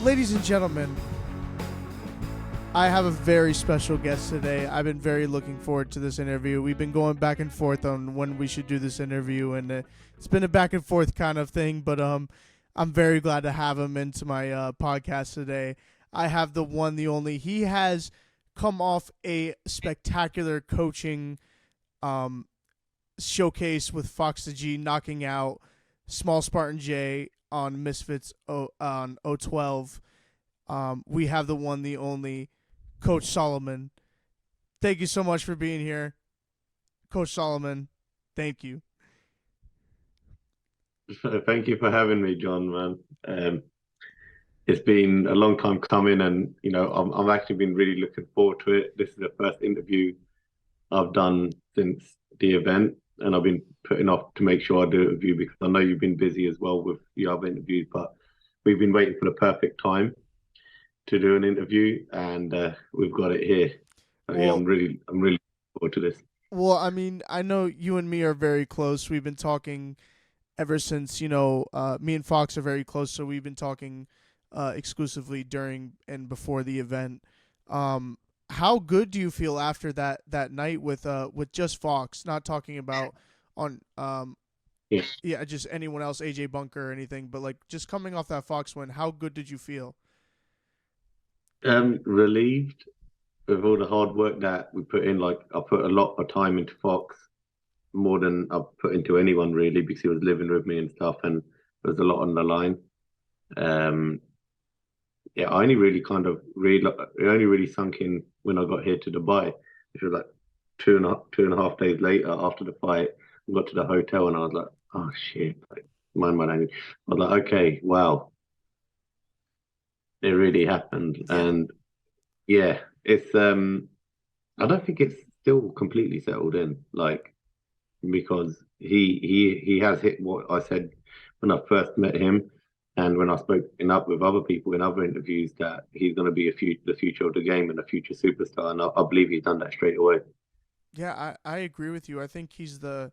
Ladies and gentlemen, I have a very special guest today. I've been very looking forward to this interview. We've been going back and forth on when we should do this interview, and it's been a back and forth kind of thing, but I'm very glad to have him into my podcast today. I have the one, the only. He has come off a spectacular coaching showcase with Fox the G, knocking out Small Spartan J on Misfits on 012. We have the one, the only, Coach Solomon. Thank you so much for being here. Coach Solomon, thank you. Thank you for having me, John, man. It's been a long time coming, and I'm actually been really looking forward to it. This is the first interview I've done since the event, and I've been putting off to make sure I do it with you because I know you've been busy as well with your other interviews, but we've been waiting for the perfect time to do an interview, and we've got it here. So, yeah, Well, I'm really looking forward to this. well, I mean, I know you and me are very close. We've been talking ever since, me and Fox are very close, so we've been talking exclusively during and before the event. How good do you feel after that night with just Fox, not talking about on Yeah. yeah, just anyone else, AJ Bunker or anything, but like just coming off that Fox win, how good did you feel? Relieved with all the hard work that we put in. Like I put a lot of time into Fox, more than I've put into anyone really, because he was living with me and stuff, and there was a lot on the line. Um, yeah, I only really it only really sunk in when I got here to Dubai, which was like 2.5 days later after the fight. I got to the hotel and I was like, oh shit, like mind my language. I was like, okay, wow, it really happened. Yeah. And yeah, it's I don't think it's still completely settled in, like because he has hit what I said when I first met him, and when I spoke up with other people in other interviews that he's going to be the future of the game and a future superstar, and I believe he's done that straight away. Yeah, I agree with you. I think he's the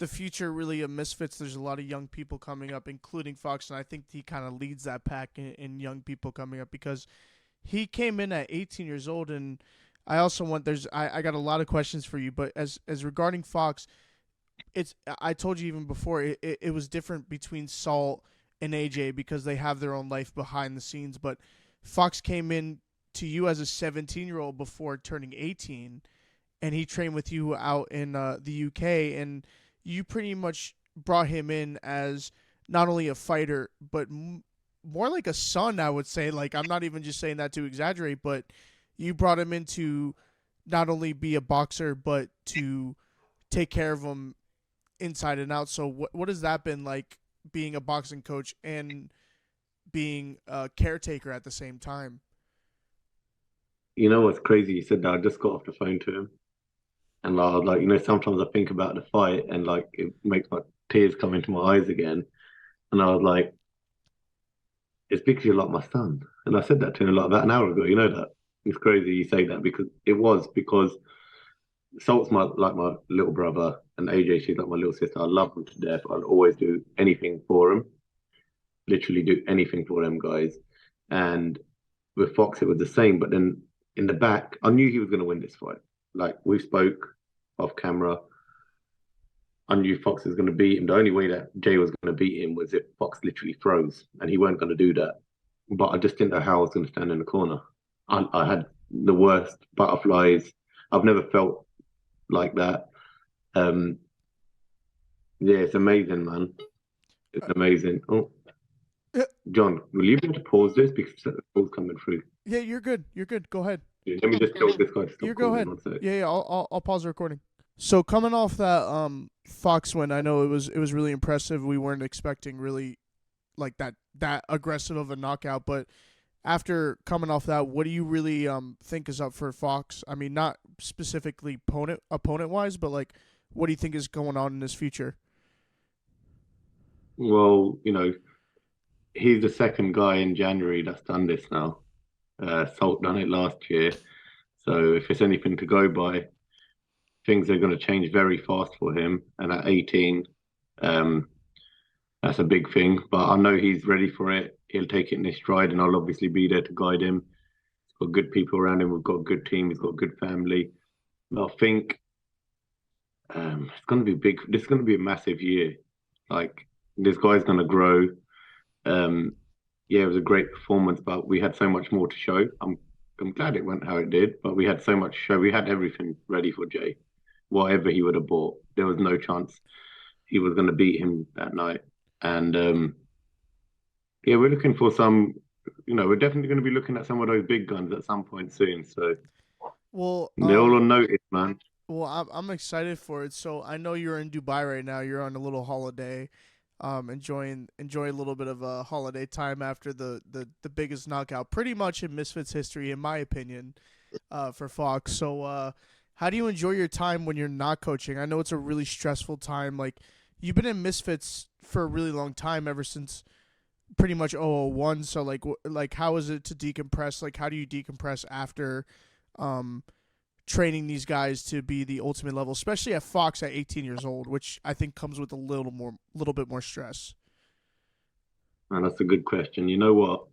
future really of Misfits. There's a lot of young people coming up, including Fox, and I think he kind of leads that pack in young people coming up because he came in at 18 years old. And I also want I got a lot of questions for you, but as regarding Fox, it's I told you even before it was different between Salt and AJ because they have their own life behind the scenes. But Fox came in to you as a 17-year-old before turning 18, and he trained with you out in the UK, and you pretty much brought him in as not only a fighter but more like a son. I would say, like, I'm not even just saying that to exaggerate, but you brought him in to not only be a boxer but to take care of him inside and out. So what has that been like, being a boxing coach and being a caretaker at the same time? You know what's crazy? You said that I just got off the phone to him, and I was like, sometimes I think about the fight, and like it makes my tears come into my eyes again, and I was like, it's because you're like my son. And I said that to him like about an hour ago. You know that? It's crazy you say that because it was because Salt's my little brother, and AJ, she's like my little sister. I love them to death. I'll always do anything for them. Literally do anything for them guys. And with Fox, it was the same. But then in the back, I knew he was going to win this fight. Like we spoke off camera. I knew Fox was going to beat him. The only way that Jay was going to beat him was if Fox literally froze, and he weren't going to do that. But I just didn't know how I was going to stand in the corner. I had the worst butterflies. I've never felt like that. Um, yeah, it's amazing, man. It's amazing. Oh, Uh, John, will you be able to pause this because the call's coming through? yeah, you're good. You're good. Go ahead. Yeah, let me just tell this guy to You stop go calling. ahead. One sec. Yeah. I'll pause the recording. So coming off that Fox win, I know it was really impressive. We weren't expecting really like that aggressive of a knockout, but after coming off that, what do you really think is up for Fox? I mean, not specifically opponent wise, but like, what do you think is going on in his future? Well, he's the second guy in January that's done this now. Salt done it last year. So if it's anything to go by, things are going to change very fast for him. And at 18, um, That's a big thing, but I know he's ready for it. He'll take it in his stride, and I'll obviously be there to guide him. He's got good people around him. We've got a good team. He's got a good family. I think it's going to be big. This is going to be a massive year. Like this guy's going to grow. Um, yeah, it was a great performance, but we had so much more to show. I'm glad it went how it did, but we had so much to show. We had everything ready for Jay. Whatever he would have bought, there was no chance he was going to beat him that night. And yeah, we're looking for some. We're definitely going to be looking at some of those big guns at some point soon. So Well, they're all on notice, man. I'm excited for it. So I know you're in Dubai right now. You're on a little holiday, enjoy a little bit of a holiday time after the biggest knockout, pretty much in Misfits history, in my opinion, for Fox. So how do you enjoy your time when you're not coaching? I know it's a really stressful time. Like you've been in Misfits for a really long time, ever since pretty much 001. So like how is it to decompress? Like how do you decompress after um training these guys to be the ultimate level, especially at Fox at 18 years old, which I think comes with little bit more stress. And that's a good question. You know what?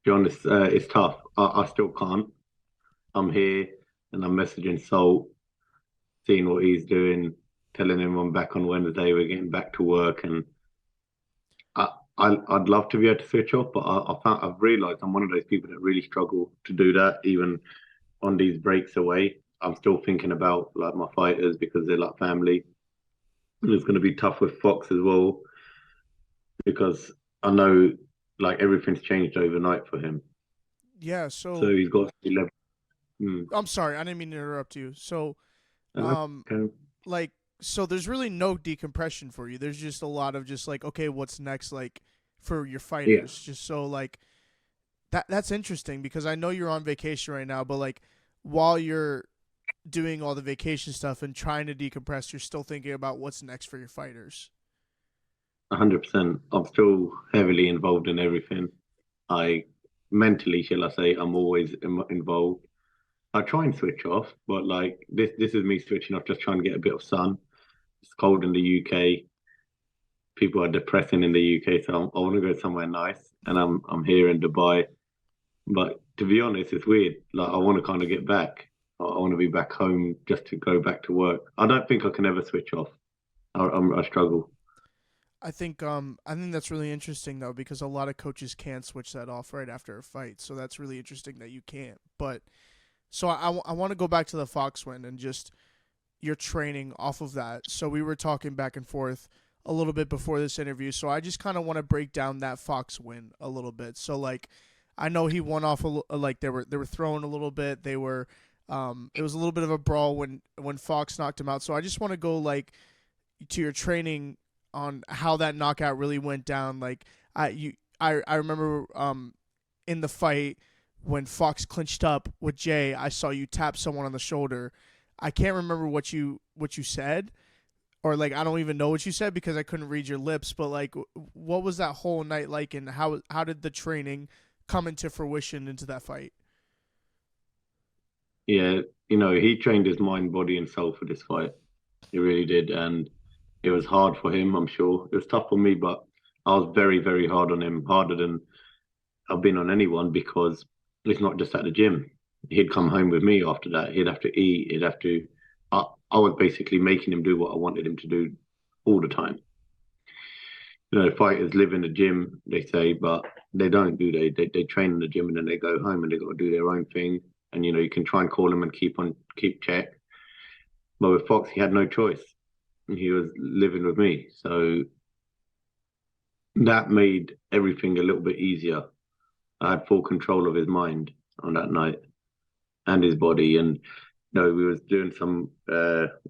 Be honest, it's tough. I still can't. I'm here and I'm messaging Salt, seeing what he's doing, telling him I'm back on Wednesday. We're getting back to work, and I, I'd love to be able to switch off, but I've realised I'm one of those people that really struggle to do that, even on these breaks away. I'm still thinking about like my fighters because they're like family. And it's going to be tough with Fox as well because I know like everything's changed overnight for him. Yeah, So so he's got 11. Mm. I'm sorry, I didn't mean to interrupt you. So um Okay. like so there's really no decompression for you. There's just a lot of just like, okay, what's next, like for your Yeah, fighters. Just so like that's interesting because I know you're on vacation right now, but like while you're doing all the vacation stuff and trying to decompress, you're still thinking about what's next for your fighters. 100%. I'm still heavily involved in everything. I mentally, shall I say, I'm always involved. I try and switch off, but like this is me switching off, just trying to get a bit of sun. It's cold in the UK. People are depressing in the UK, so I want to go somewhere nice, and I'm here in Dubai. But to be honest, it's weird. Like I want to kind of get back. I want to be back home just to go back to work. I don't think I can ever switch off. I struggle. I think that's really interesting though because a lot of coaches can't switch that off right after a fight. So that's really interesting that you can't. But so I want to go back to the Fox win and just your training off of that. So we were talking back and forth a little bit before this interview. So I just kind of want to break down that Fox win a little bit. So like I know he won off like they were throwing a little bit. They were it was a little bit of a brawl when Fox knocked him out. So I just want to go like to your training on how that knockout really went down. Like I remember in the fight when Fox clinched up with Jay, I saw you tap someone on the shoulder. I can't remember what you said, or like I don't even know what you said because I couldn't read your lips. But like, what was that whole night like, and how did the training come into fruition into that fight? Yeah, he trained his mind, body, and soul for this fight. He really did, and it was hard for him. I'm sure it was tough for me, but I was very, very hard on him, harder than I've been on anyone because it's not just at the gym. He'd come home with me after that. He'd have to eat. He'd have to. I was basically making him do what I wanted him to do all the time. Fighters live in the gym, they say, but they don't, do they? They train in the gym and then they go home and they got to do their own thing. And you can try and call them and keep check. But with Fox, he had no choice. He was living with me, so that made everything a little bit easier. I had full control of his mind on that night and his body. And we was doing some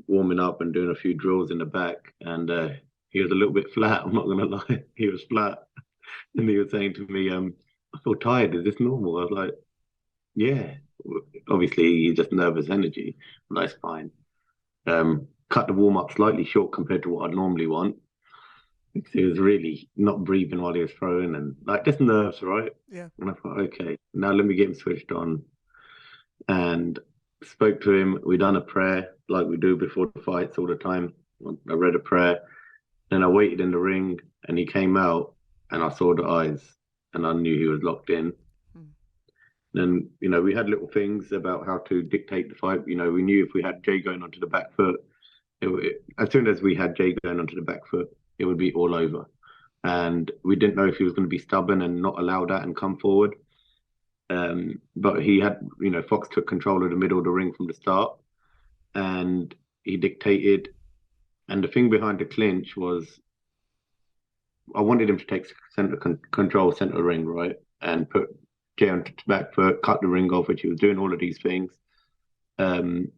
warming up and doing a few drills in the back, and he was a little bit flat. I'm not gonna lie, he was flat, and he was saying to me, "I feel tired. Is this normal?" I was like, "Yeah." Obviously, he's just nervous energy. That's fine. Cut the warm up slightly short compared to what I'd normally want because he was really not breathing while he was throwing and like just nerves, right? Yeah. And I thought, okay, now let me get him switched on and spoke to him. We done a prayer like we do before the fights all the time. I read a prayer Then I waited in the ring, and he came out, and I saw the eyes, and I knew he was locked in. Mm. Then, we had little things about how to dictate the fight. We knew if we had Jay going onto the back foot, as soon as we had Jay going onto the back foot, it would be all over. And we didn't know if he was going to be stubborn and not allow that and come forward. But he had, Fox took control of the middle of the ring from the start, and he dictated. And the thing behind the clinch was, I wanted him to take control center ring, right, and put Jay on the back foot, cut the ring off, which he was doing all of these things, um,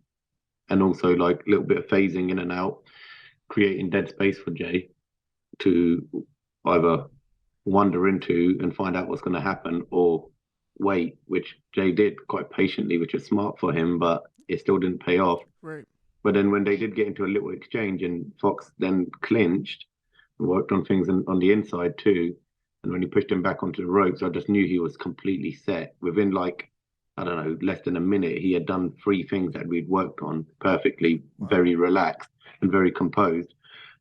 and also like a little bit of phasing in and out, creating dead space for Jay to either wander into and find out what's going to happen or wait, which Jay did quite patiently, which is smart for him, but it still didn't pay off. Right. But then when they did get into a little exchange and Fox then clinched and worked on things on the inside too, and when he pushed him back onto the ropes, I just knew he was completely set. Within like, I don't know, less than a minute, he had done three things that we'd worked on perfectly, Wow. very relaxed and very composed.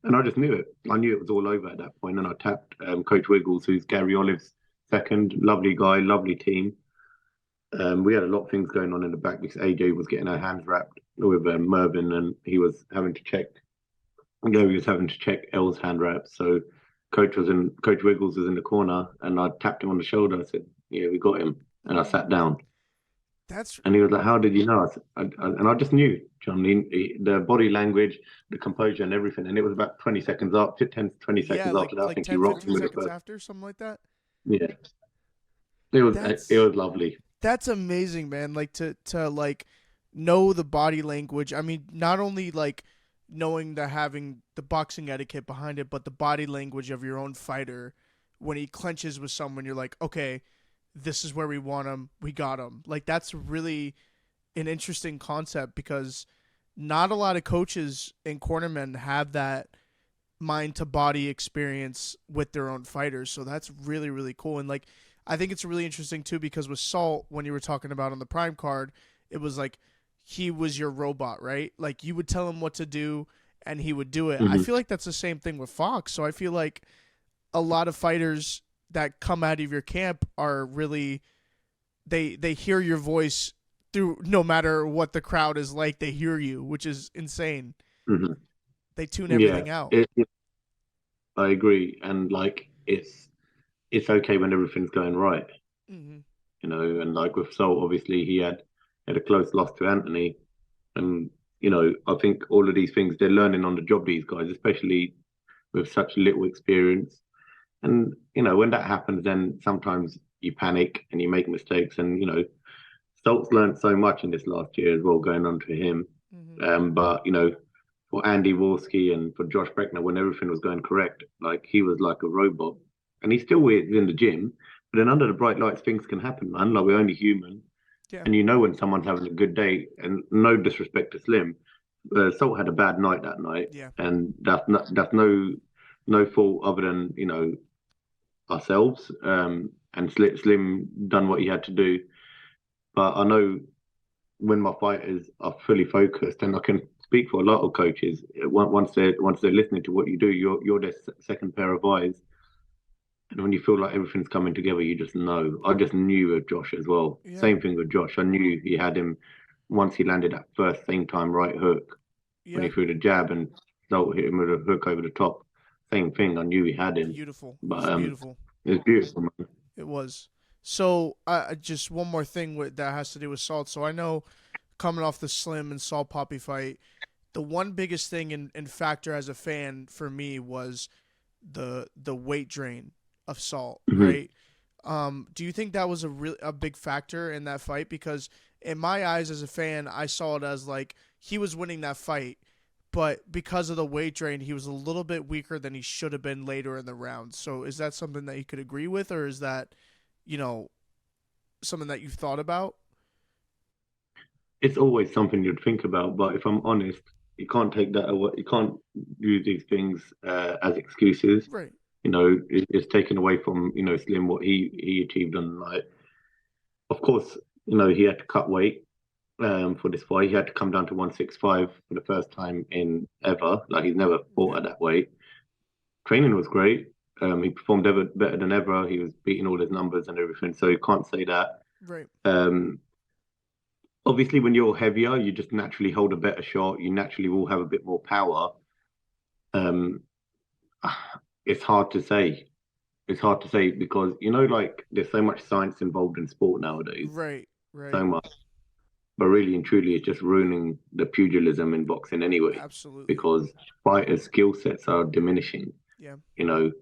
And I just knew it. I knew it was all over at that point. And I tapped Coach Wiggles, who's Gary Olive's second. Lovely guy, lovely team. We had a lot of things going on in the back because AJ was getting her hands wrapped with Mervyn, and he was having to check. He was having to check L's hand wraps. So Coach Wiggles was in the corner, and I tapped him on the shoulder. I said, "Yeah, we got him." And I sat down, That's and he was like, "How did you know?" And I just knew, John, the body language, the composure, and everything. And it was about 20 seconds after, 10 to 20 yeah, seconds after that. I like think he 10, rocked 15 him with the seconds first. after, something like that. Yeah, it was That's lovely. that's amazing, man. Like to like know the body language. I mean, not only like knowing the having the boxing etiquette behind it, but the body language of your own fighter when he clenches with someone, you're like, okay, this is where we want him. We got him. Like that's really an interesting concept because not a lot of coaches and cornermen have that mind to body experience with their own fighters. So that's really, really cool. And like, I think it's really interesting too because with Salt, when you were talking about on the Prime card, it was like he was your robot, right? Like you would tell him what to do and he would do it. I Hmm. feel like that's the same thing with Fox. So I feel like a lot of fighters that come out of your camp are really they hear your voice through no matter what the crowd is like, they hear you, which is insane. Hmm. They tune Yeah, everything out. I agree. And like, it's okay when everything's going right, Mm-hmm. And like with Sol, obviously he had a close loss to Anthony. And, I think all of these things they're learning on the job, these guys, especially with such little experience. And, when that happens, then sometimes you panic and you make mistakes. And, Stoltz learned so much in this last year as well, going on to him. Mm-hmm. But, for Andy Wolski and for Josh Breckner, when everything was going correct, like he was like a robot. And he still is in the gym. But then under the bright lights, things can happen, man. Like we're only human. Yeah. And when someone's having a good day, and no disrespect to Slim, Salt had a bad night that night. Yeah. And that's no fault other than, ourselves. And Slim done what he had to do. But I know when my fighters are fully focused, and I can speak for a lot of coaches. Once they're listening to what you do, you're their second pair of eyes. And when you feel like everything's coming together, you just know. I just knew with Josh as well. Yeah. Same thing with Josh. I knew he had him once he landed that first same time right hook when he Yeah. threw the jab and Zolt hit him with a hook over the top. Same thing. I knew he had him. Beautiful. It But was beautiful. it was beautiful, man. It was. So just one more thing that has to do with Salt. So I know coming off the Slim and Salt Poppy fight, the one biggest thing and factor as a fan for me was the weight drain of Salt, Hmm. right? Do you think that was a big factor in that fight? Because in my eyes as a fan, I saw it as like he was winning that fight, but because of the weight drain, he was a little bit weaker than he should have been later in the round. So is that something that you could agree with, or is that, you know, something that you've thought about? It's always something you'd think about, but if I'm honest, you can't take that away. You can't use these things as excuses. Right. It's taken away from Slim what he achieved on the night. Of course, he had to cut weight for this fight. He had to come down to 165 for the first time in ever. Like he's never fought Yeah. at that weight. training was great. He performed ever better than ever. He was beating all his numbers and everything, so you can't say that. Right. Um, Obviously, when you're heavier, you just naturally hold a better shot. You naturally will have a bit more power. Um, it's hard to say. It's hard to say because like there's so much science involved in sport nowadays, Right. Right. so much. But really and truly, it's just ruining the pugilism in boxing anyway, Absolutely. because fighters' skill sets are diminishing. Yeah. You know,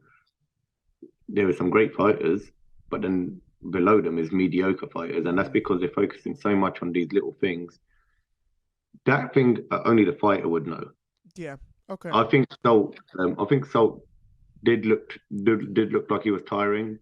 there are some great fighters, but then below them is mediocre fighters, and that's Hmm. because they're focusing so much on these little things. That thing only the fighter would know. Yeah. Okay. I think Salt did look like he was tiring.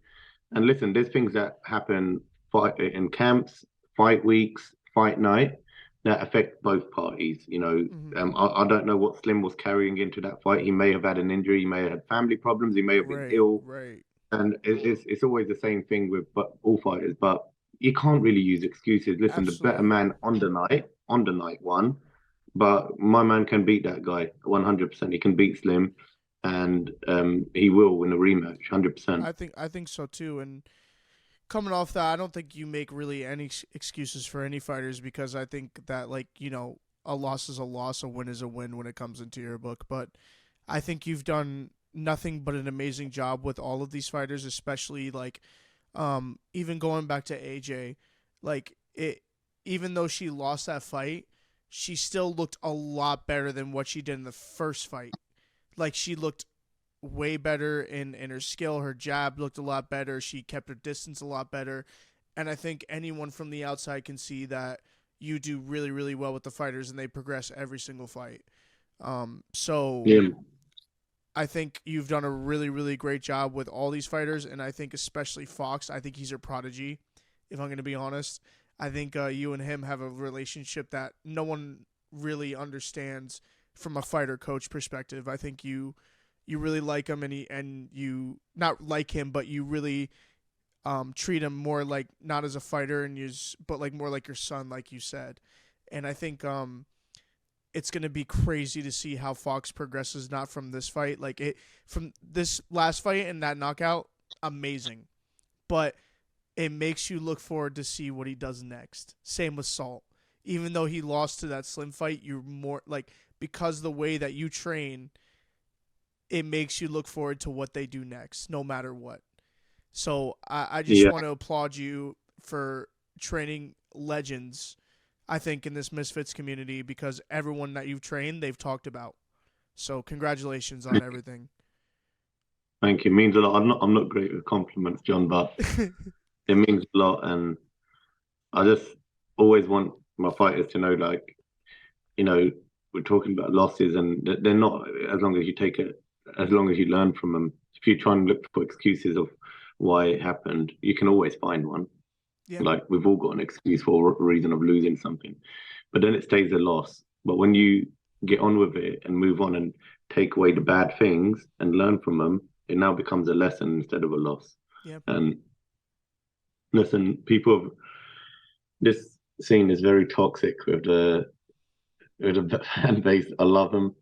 And listen, there's things that happen fight in camps, fight weeks, fight night that affect both parties. Hmm. I don't know what Slim was carrying into that fight. He may have had an injury, he may have had family problems, he may have been Right. ill, Right. and it's always the same thing with all fighters. But you can't really use excuses. Listen, the better Absolutely. man on the night won, but my man can beat that guy 100%. He can beat Slim, and he will win a rematch 100%. I think so too. And coming off that, I don't think you make really any excuses for any fighters because I think that a loss is a loss, a win is a win when it comes into your book. But I think you've done nothing but an amazing job with all of these fighters, especially even going back to AJ, like it even though she lost that fight, she still looked a lot better than what she did in the first fight. Like she looked way better in her skill. Her jab looked a lot better. She kept her distance a lot better. And I think anyone from the outside can see that you do really, really well with the fighters and they progress every single fight. So Yeah, I think you've done a really, really great job with all these fighters. And I think especially Fox, I think he's a prodigy, if I'm going to be honest. I think you and him have a relationship that no one really understands from a fighter coach perspective. I think you really like him and you not like him, but you really treat him more like not as a fighter but like more like your son, like you said. And I think it's gonna be crazy to see how Fox progresses. Not from this fight, from this last fight and that knockout, amazing. But it makes you look forward to see what he does next. Same with Salt. Even though he lost to that Slim fight, you're more like because the way that you train it makes you look forward to what they do next, no matter what. So I just yeah. want to applaud you for training legends, I think, in this Misfits community because everyone that you've trained, they've talked about. So congratulations on everything. Thank you. It means a lot. I'm not great with compliments, John, but it means a lot, and I just always want my fighters to know, like, you know, we're talking about losses, and they're not as long as you take it, as long as you learn from them. If you try and look for excuses of why it happened, you can always find one. Yeah, Like we've all got an excuse for a reason of losing something, but then it stays a loss. But when you get on with it and move on and take away the bad things and learn from them, it now becomes a lesson instead of a loss. yeah, And listen, people, this scene is very toxic with the fan base. I love them.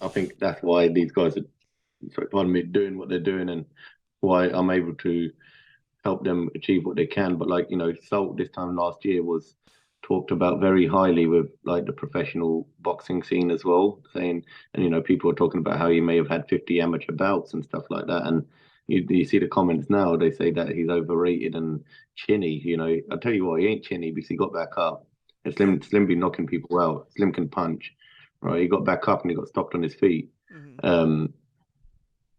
I think that's why these guys are, sorry, pardon me, doing what they're doing and why I'm able to help them achieve what they can. But like, Salt this time last year was talked about very highly with like the professional boxing scene as well, saying, and people are talking about how he may have had 50 amateur bouts and stuff like that. And you see the comments now, they say that he's overrated and chinny. I tell you what, he ain't chinny because he got back up. And yeah. Slim be knocking people out. Slim can punch, right? He got back up and he got stopped on his feet. Hmm. Um,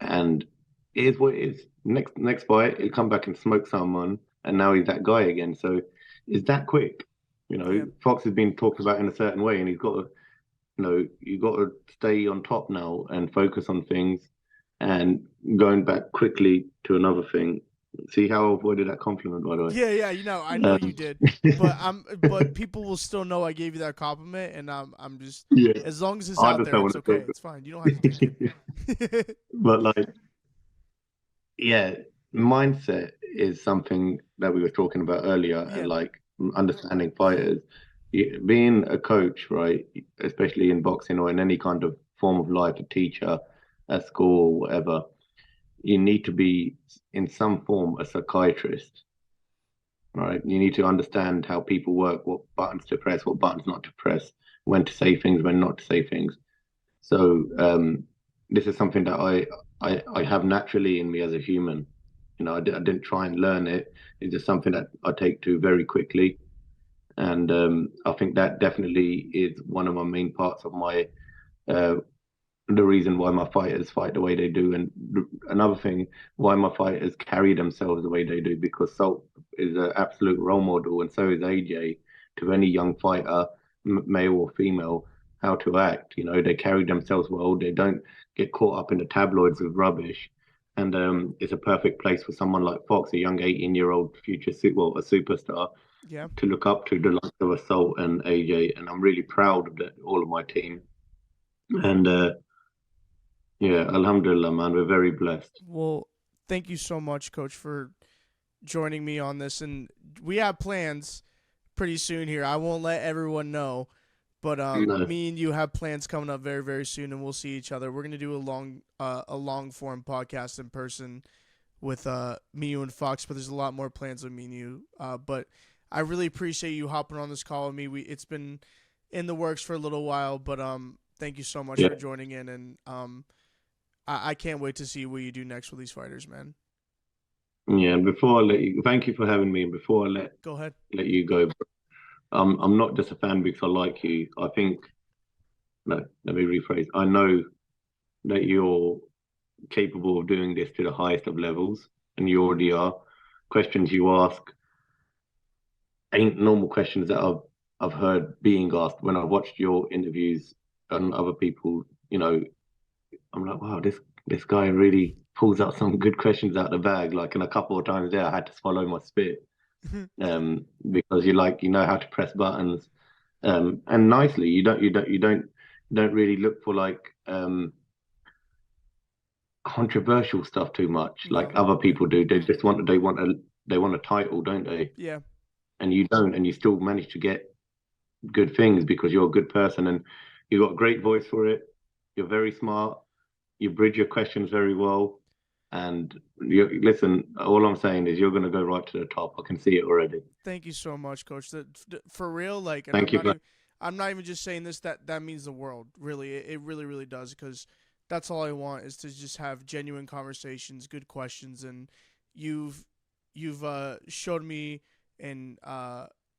and it is what it is. Next fight, he'll come back and smoke someone, and now he's that guy again. So it's that quick. Yeah. Fox has been talked about in a certain way, and he's got to, you got to stay on top now and focus on things. And going back quickly to another thing. See how I avoided that compliment, by the way. Yeah, yeah, I know you Um, did. But people will still know I gave you that compliment and I'm just yeah, as long as it's I out just there, don't it's want okay. to It's fine. You don't have to take talk. it. But like, yeah, mindset is something that we were talking about earlier, and Yeah. like understanding fighters. Being a coach, right, especially in boxing or in any kind of form of life, a teacher at school or whatever, you need to be in some form a psychiatrist, right? You need to understand how people work, what buttons to press, what buttons not to press, when to say things, when not to say things. So this is something that I have naturally in me as a human. I didn't try and learn it. It's just something that I take to very quickly. And I think that definitely is one of my main parts of my uh, the reason why my fighters fight the way they do, and another thing why my fighters carry themselves the way they do, because Salt is an absolute role model, and so is AJ to any young fighter, male or female, how to act. They carry themselves well. They don't get caught up in the tabloids with rubbish. And it's a perfect place for someone like Fox, a young 18-year-old future, a superstar, Yeah. to look up to the likes of Assault and AJ. And I'm really proud of all of my team. And yeah, Alhamdulillah, man, we're very blessed. Well, thank you so much, Coach, for joining me on this. And we have plans pretty soon here. I won't let everyone know, but No, me and you have plans coming up very, very soon, and we'll see each other. We're gonna do a long form podcast in person with me, you, and Fox. But there's a lot more plans with me and you. But I really appreciate you hopping on this call with me. It's been in the works for a little while, but thank you so much yeah, for joining in, and I can't wait to see what you do next with these fighters, man. yeah. And before I let you, thank you for having me. And before I Go ahead. let you go, I'm not just a fan because I like you. I think no, let me rephrase. I know that you're capable of doing this to the highest of levels, and you already are. Questions you ask ain't normal questions that I've heard being asked when I've watched your interviews and other people. I'm like, wow, this guy really pulls out some good questions out of the bag. Like, and a couple of times there, I had to swallow my spit, because you know how to press buttons, and nicely. You don't really look for like controversial stuff too much, like No. other Yeah. people do. They want a title, don't they? Yeah. And you don't, and you still manage to get good things because you're a good person and you've got a great voice for it. You're very smart. You bridge your questions very well. And listen, all I'm saying is you're going to go right to the top. I can see it already. Thank you so much, Coach. For real, like, and Thank you for I'm not even just saying this. That means the world. Really, it really, really does. Because that's all I want is to just have genuine conversations, good questions, and you've you've showed me and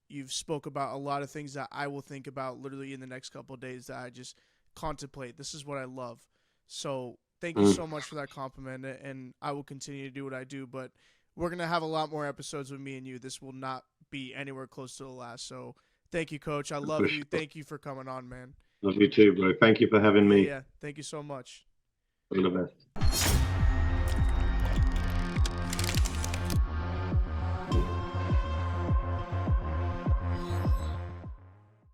you've spoke about a lot of things that I will think about literally in the next couple of days that I just contemplate. This is what I love. So thank you mm, so much for that compliment, and I will continue to do what I do. But we're gonna have a lot more episodes with me and you. This will not be anywhere close to the last. So thank you, Coach. I love for you. sure. Thank you for coming on, man. Love you too, bro. Thank you for having Yeah, me. yeah. Thank you so much. All the best.